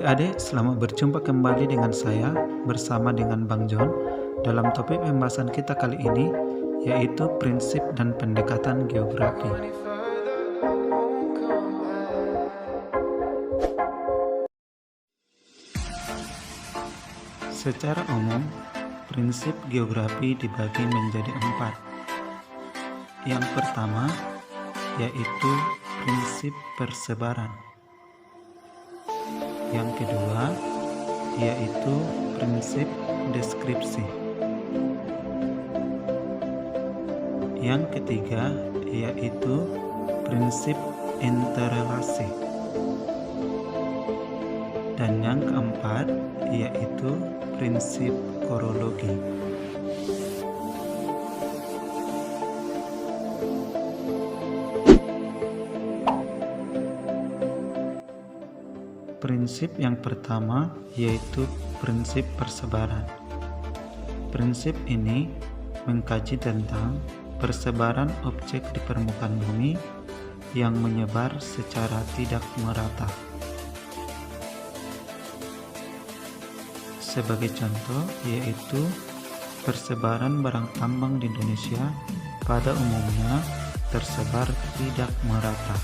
Adik-adik, selamat berjumpa kembali dengan saya bersama dengan Bang John dalam topik pembahasan kita kali ini, yaitu prinsip dan pendekatan geografi. Secara umum, prinsip geografi dibagi menjadi 4. Yang pertama, yaitu prinsip persebaran. Yang kedua, yaitu prinsip deskripsi. Yang ketiga, yaitu prinsip interrelasi. Dan yang keempat, yaitu prinsip korologi. Prinsip yang pertama yaitu prinsip persebaran. Prinsip ini mengkaji tentang persebaran objek di permukaan bumi yang menyebar secara tidak merata. Sebagai contoh yaitu persebaran barang tambang di Indonesia pada umumnya tersebar tidak merata.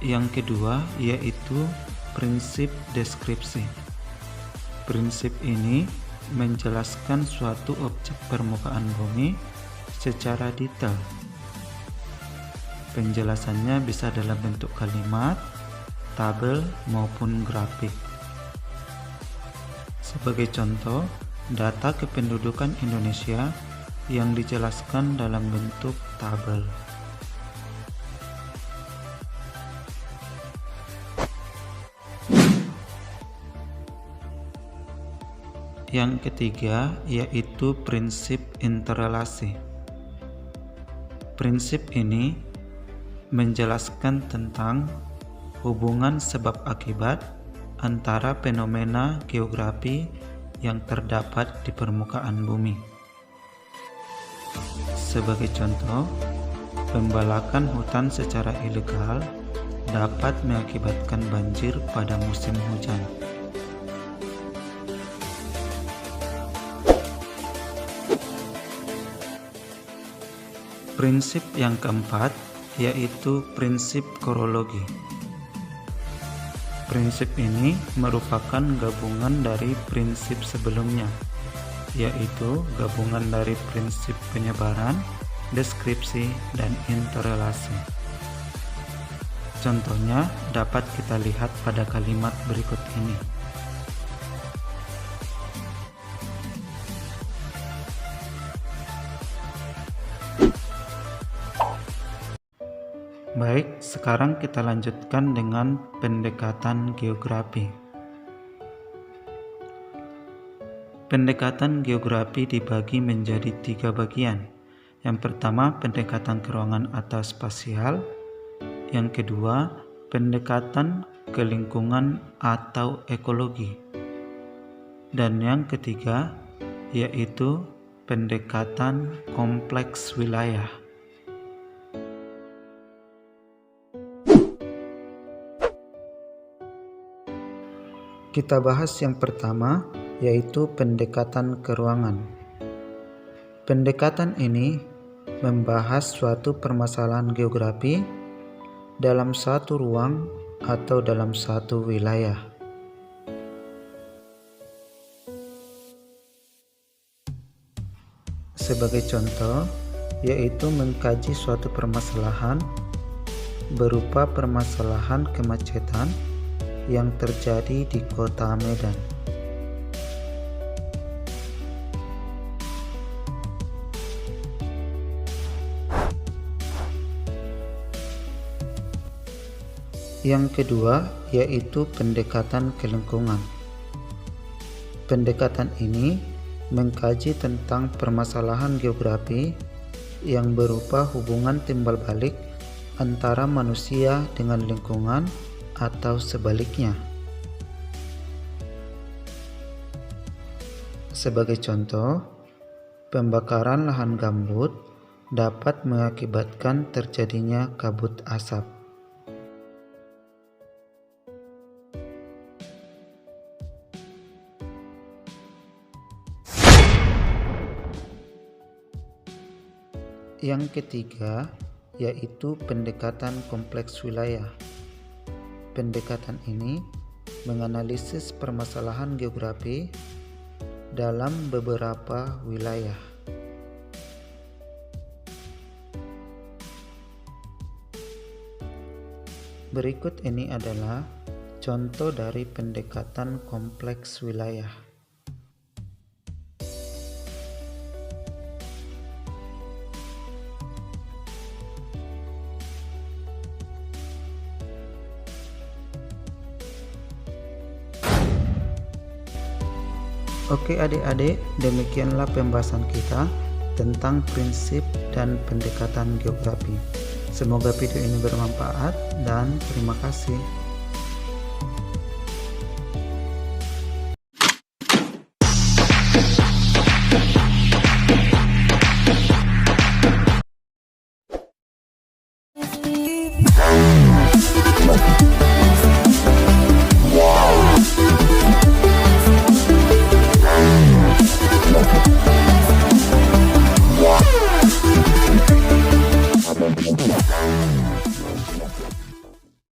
Yang kedua yaitu prinsip deskripsi. Prinsip ini menjelaskan suatu objek permukaan bumi secara detail. Penjelasannya bisa dalam bentuk kalimat, tabel, maupun grafik. Sebagai contoh, data kependudukan Indonesia yang dijelaskan dalam bentuk tabel. Yang ketiga yaitu prinsip interrelasi. Prinsip ini menjelaskan tentang hubungan sebab akibat antara fenomena geografi yang terdapat di permukaan bumi. Sebagai contoh, pembalakan hutan secara ilegal dapat mengakibatkan banjir pada musim hujan. Prinsip yang keempat yaitu prinsip korologi. Prinsip ini merupakan gabungan dari prinsip sebelumnya, yaitu gabungan dari prinsip penyebaran, deskripsi, dan interrelasi. Contohnya dapat kita lihat pada kalimat berikut ini. Baik, sekarang kita lanjutkan dengan pendekatan geografi. Pendekatan geografi dibagi menjadi 3 bagian. Yang pertama, pendekatan ke ruangan atau spasial. Yang kedua, pendekatan ke lingkungan atau ekologi. Dan yang ketiga, yaitu pendekatan kompleks wilayah. Kita bahas yang pertama, yaitu pendekatan ke ruangan. Pendekatan ini membahas suatu permasalahan geografi dalam satu ruang atau dalam satu wilayah. Sebagai contoh, yaitu mengkaji suatu permasalahan berupa permasalahan kemacetan yang terjadi di kota Medan. Yang kedua yaitu pendekatan ke lingkungan. Pendekatan ini mengkaji tentang permasalahan geografi yang berupa hubungan timbal balik antara manusia dengan lingkungan atau sebaliknya. Sebagai contoh, pembakaran lahan gambut dapat mengakibatkan terjadinya kabut asap. Yang ketiga, yaitu pendekatan kompleks wilayah. Pendekatan ini menganalisis permasalahan geografi dalam beberapa wilayah. Berikut ini adalah contoh dari pendekatan kompleks wilayah. Oke adik-adik, demikianlah pembahasan kita tentang prinsip dan pendekatan geografi. Semoga video ini bermanfaat dan terima kasih.